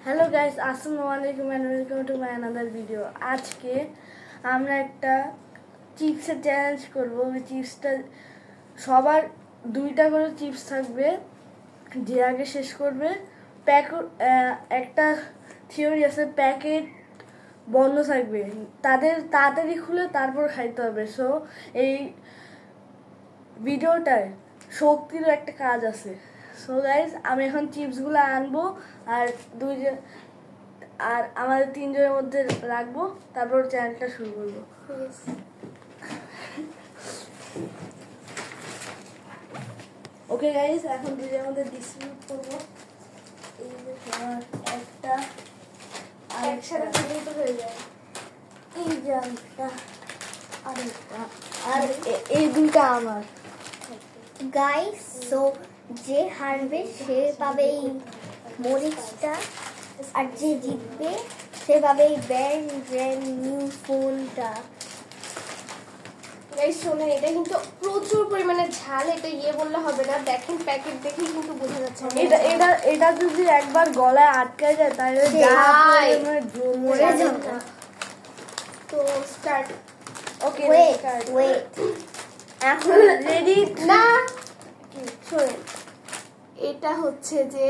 Hello guys, আসসালামু আলাইকুম and welcome to my another video. আজকে আমরা একটা চিপসের চ্যালেঞ্জ করব। ওই চিপসটা সবার 2টা করে চিপস থাকবে, যে আগে শেষ করবে। একটা থিওরি আছে, প্যাকেট বন্ধ থাকবে, তাদের তাড়াতাড়ি খুলে তারপর খাইতে হবে। সো এই ভিডিওটায় শক্তিরও একটা কাজ আছে। সো গাইস, আমি এখন চিপসগুলো আনবো আর আমাদের 3জনের মধ্যে রাখবো, তারপর চ্যানেলটা শুরু করবো। ওকে গাইস, এখন 2জনের মধ্যে ডিস্ট্রিবিউট করবো। এই যে তোমার একটা আর একসাথে ডিস্ট্রিবিউট হয়ে যায়। এই যে একটা আরেকটা আর এই 2টা আমার। গাইস, সো যে হারবে সে পাবে এই মরিচটা, আর যে জিতবে সে পাবে এই ব্র্যান্ড নিউ ফোনটা। গাইস শোনেন, এটা কিন্তু প্রচুর পরিমাণে ঝাল। এটা বললে হবে না, দেখেন প্যাকেট দেখেই কিন্তু বোঝা যাচ্ছে। এটা যদি একবার গলায় আটকে যায় তাহলে মরে যাবে। তো স্টার্ট। ওকে, ওয়েট এখন রেডি না শোনেন, এটা হচ্ছে যে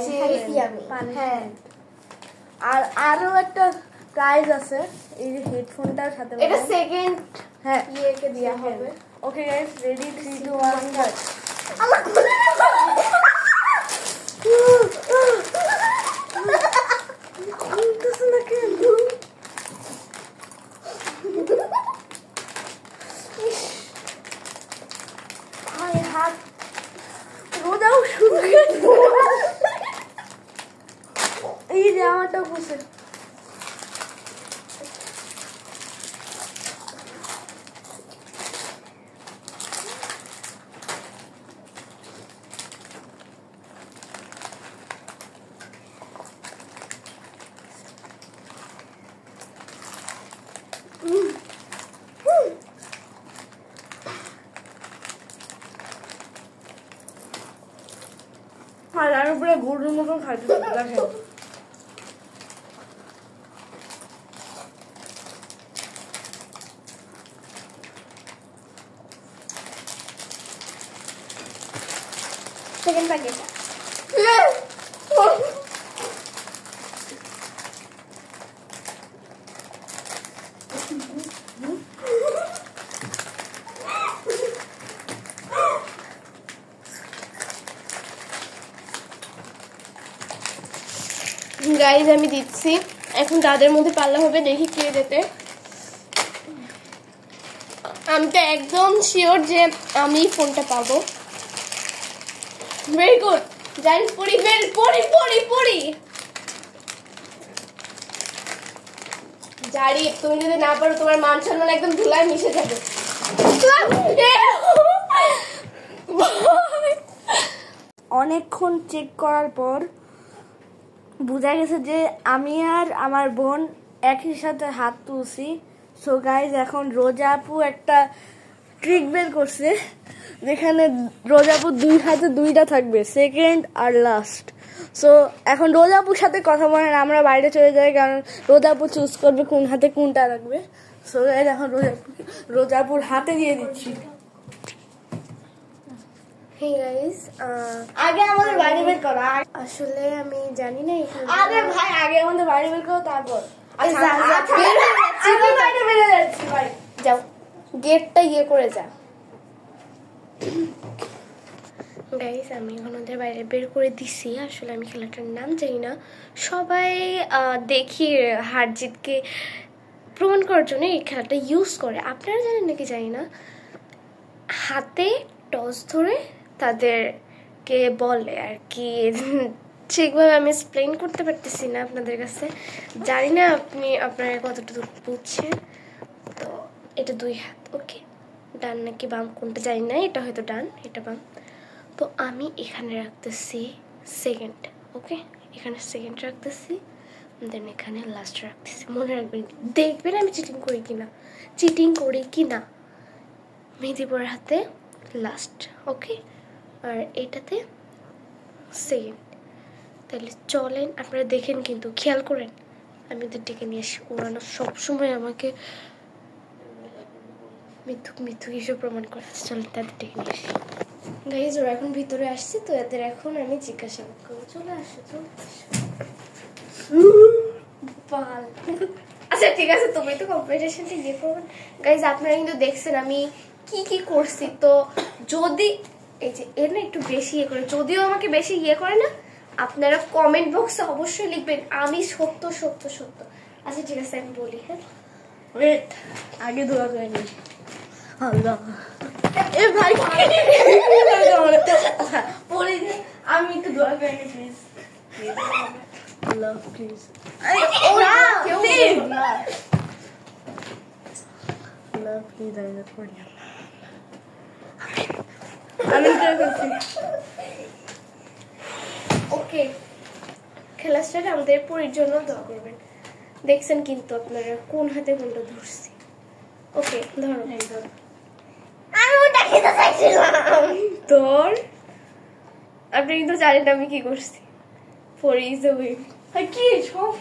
দেখাইছি আমি। হ্যাঁ, আর আরো একটা প্রাইজ আছে, এই যে হেডফোনটার সাথে। এটা সেকেন্ড হ্যাঁ, ইয়েকে দেওয়া হবে। Okay guys, ready 3 2 1 start. আমার খুলতেছে না কেন? হাত রোজাও শুরু করে এই যে আমারটা বসে। আর তার উপরে গরুর মতন খাইতে দেখেন। Second packet. গাইজ আমি দিচ্ছি, এখন যাদের মধ্যে পাল্লা হবে দেখি কে যেতে। আমি তো একদম শিওর যে আমি ফোনটা পাবো। ভেরি গুড গাইজ, পড়ি জারি, তুমি যদি না পারো তোমার মান সম্মান একদম ধুলায় মিশে যাবে। অনেকক্ষণ চেক করার পর বোঝা গেছে যে আমি আর আমার বোন একই সাথে হাত তুলছি। সো গাইজ, এখন রোজা আপু একটা ট্রিক বের করছে, যেখানে রোজা আপু 2 হাতে 2টা থাকবে, সেকেন্ড আর লাস্ট। সো এখন রোজা আপুর সাথে কথা বলেন, আমরা বাইরে চলে যাই, কারণ রোজা আপু চুজ করবে কোন হাতে কোনটা রাখবে। সো গাইজ, এখন রোজা আপুর হাতে দিয়ে দিচ্ছি। হেই গাইস, আগে আমাদের বাইরে বের করো। আসলে আমি জানি না এখানে আরে ভাই, আগে আমাদের বাইরে বের করো, তারপর আমি বাইরে বেরিয়ে যাচ্ছি ভাই। যাও, গেটটা করে যা। গাইস, আমি এখন ওদের বাইরে বের করে দিছি। আসলে আমি খেলাটার নাম জানি না। সবাই দেখি হার জিতকে প্রমাণ করার জন্য এই খেলাটা ইউজ করে। আপনারা জানেন নাকি জানি না, হাতে টস ধরে তাদেরকে বলে আর কি। ঠিকভাবে আমি এক্সপ্লেইন করতে পারতেছি না আপনাদের কাছে, জানি না আপনারা কতটুকু বুঝছেন। তো এটা 2 হাত, ওকে, ডান নাকি বাম কোনটা জানি না, এটা হয়তো ডান, এটা বাম। তো আমি এখানে রাখতেছি সেকেন্ড, ওকে, এখানে সেকেন্ড রাখতেছি, দেন এখানে লাস্ট রাখতেছি। মনে রাখবেন, দেখবেন আমি চিটিং করি কি না। মেহেদিপুরের হাতে লাস্ট, ওকে, আর এটাতে সেকেন্ড। তাহলে চলেন আপনারা দেখেন, কিন্তু খেয়াল করেন আমি ওদের ডেকে নিয়ে আসি। ওরা না সবসময় আমাকে মিথ্যুক মিথ্যুক হিসেবে প্রমাণ করে। চলেন তাদের ডেকে নিয়ে আসি। গাইজ ওরা এখন ভিতরে আসছে, তো এদের এখন আমি জিজ্ঞাসাবাদ করবো। চলে আসো চলে আসো। আচ্ছা ঠিক আছে, তুমি তো কম্পিটিশনটা ইয়ে করবেন। গাইজ আপনারা কিন্তু দেখছেন আমি কি কি করছি। তো যদি এই যে এর না একটু বেশি ইয়ে করে, যদিও আমাকে বেশি ইয়ে করে না, আপনারা কমেন্ট বক্সে অবশ্যই লিখবেন আমি সত্য সত্য সত্য। আচ্ছা ঠিক আছে আমি বলি। হ্যাঁ ওয়েট, আগে দোয়া করে নি। আল্লাহ এ ভাই পড়ে দে, আমি একটু দোয়া করে নি please. Allah please. Allah please আমি পড়ি। আমি করছি। ওকে, খেলা স্টার্ট। আমাদের পরীর জন্য দোয়া করবেন। দেখছেন কিন্তু আপনারা কোন হাতে কোনটা ধরছি। ওকে ধরো। আমি ওটা খেতে চাইছিলাম। ধর। আপনি কিন্তু জানেন আমি কি করছি। পরি ইজ দ্য উইন। কি সব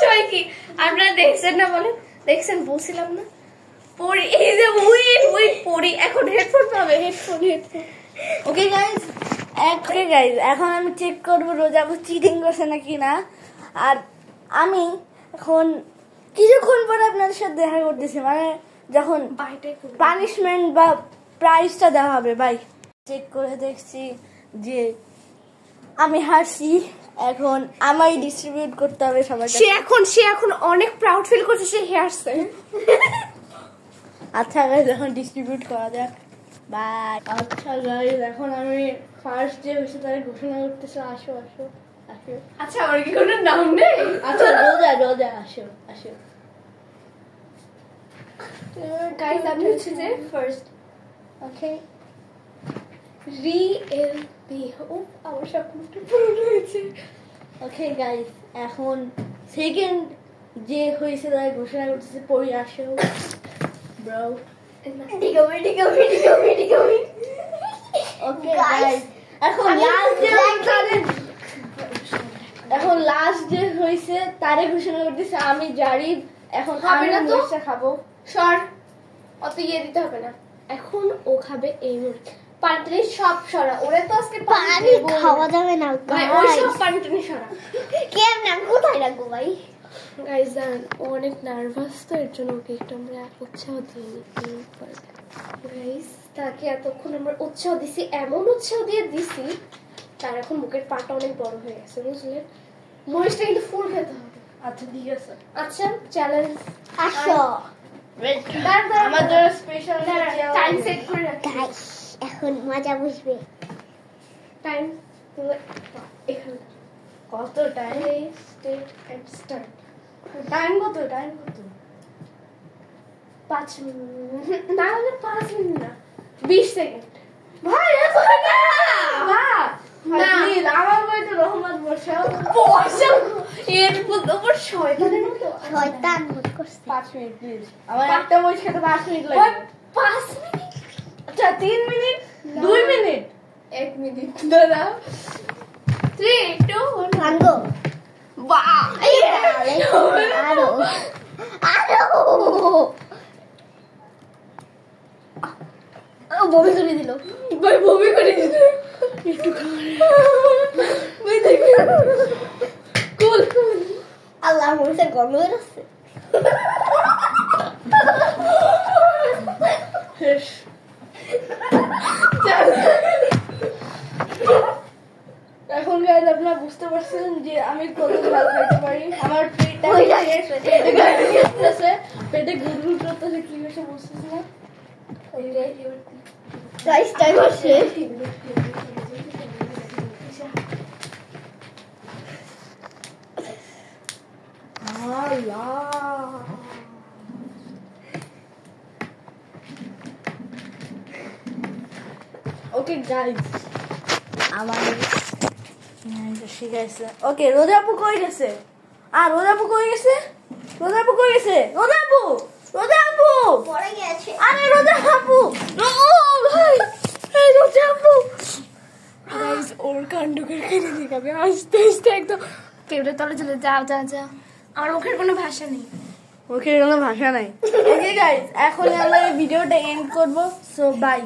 সবাই কি আপনারা দেখছেন না? বলেন দেখছেন, বলছিলাম না পরি ইজ দ্য উইন। উইন পরি। এখন হেডফোন পাবে, হেডফোন হেডফোন। ওকে গাইজ, এখন আমি চেক করবো রোজাবু চিটিং করছে নাকি না। আর আমি এখন কিছুক্ষণ পরে আপনাদের সাথে দেখা করতেছি, মানে যখন পানিশমেন্ট বা প্রাইজটা দেওয়া হবে। ভাই চেক করে দেখছি যে আমি হারছি, এখন আমায় ডিস্ট্রিবিউট করতে হবে সবার কাছে। সে এখন অনেক প্রাউড ফিল করছে, সে হেয়ারছে। আচ্ছা গাইজ, এখন ডিস্ট্রিবিউট করা যাক। বাই। আচ্ছা গাইজ, এখন আমি ফার্স্ট যে হয়েছে তার ঘোষণা করতেছে। আসো আসো আসো। আচ্ছা আমার কি কোনো নাম নেই? আচ্ছা রোজা আসো আসো। গাইস আপনি হচ্ছে যে ফার্স্ট। ওকে, রিএলপি। ও আমার স্বপ্নটা পূরণ হয়েছে। ওকে গাইস, এখন সেকেন্ড যে হয়েছে তার ঘোষণা করতেছে। পড়ি আসো ব্রো। ওকে গাইস, এখন লাস্ট যে হয়েছে তারে ঘোষণা করতেছে। আমি জারিফ। এখন আমি না তো খাবো। সর, অত ইয়ে দিতে হবে না। এখন ও খাবে এই মুরগি। পানি সব সরা। ওরা তো আজকে পানি খাওয়া যাবে না। ওই সব পানি টানি সরা। কেমন আমি কোথায় রাখবো ভাই? গাইস জানেন ও অনেক নার্ভাস, তো এর জন্য ওকে একটু আমরা উৎসাহ দিই। গাইস তাকে এতক্ষণ আমরা উৎসাহ দিছি, এমন উৎসাহ দিয়ে দিছি তার এখন মুখের পাটা অনেক বড় হয়ে গেছে, বুঝলেন? মরিচটা কিন্তু ফুল খেতে হবে। আচ্ছা ঠিক আছে। আচ্ছা চ্যালেঞ্জ। আসো। আমাদের স্পেশাল টাইম সেট করে রাখি। গাইস এখন মজা বুঝবে। টাইম এখানে কত time? State and start. Time কত? 5 মিনিট না হলে 5 মিনিট না 20 সেকেন্ড। ভাই এত না না প্লিজ, আমার বই তো রহমত বসাও। এর উপর শয়তানের মতো শয়তান মত করছে। 5 মিনিট প্লিজ। আমার একটা বই খেতে 5 মিনিট লাগে। 5 মিনিট? আচ্ছা 3 মিনিট, 2 মিনিট, 1 মিনিট দাদা। 3 2 1 ভাঙ্গো। বাহ আরো বমি করে দিল। ভাই বমি করে দিল। একটু ভাই দেখি কুল কুল। আল্লাহ মরিচের গন্ধ বেরোচ্ছে। এখন গাইজ আপনারা বুঝতে পারছেন যে আমি কত ঝাল খাইতে পারি। আমার পেটটা পেটে গুড়গুড় করতেছে, কি হয়েছে বুঝতেছি না। গাইস টাইম আসছে। ওকে গাইজ, আমার ঠিক আছে। ওকে রোজাপু কই গেছে? রোজাপু কই গেছে? রোজাপু পড়ে গেছে। আরে রোজাপু, ভাই এই রোজাপু। গাইস ওর কাণ্ড করে এখানে দেখাবে আস্তে আস্তে একদম টেবিলের তলে চলে যা যা যা আমার মুখের কোনো ভাষা নেই ওকে কোনো ভাষা নাই ওকে গাইস এখন আমরা এই ভিডিওটা এন্ড করব সো বাই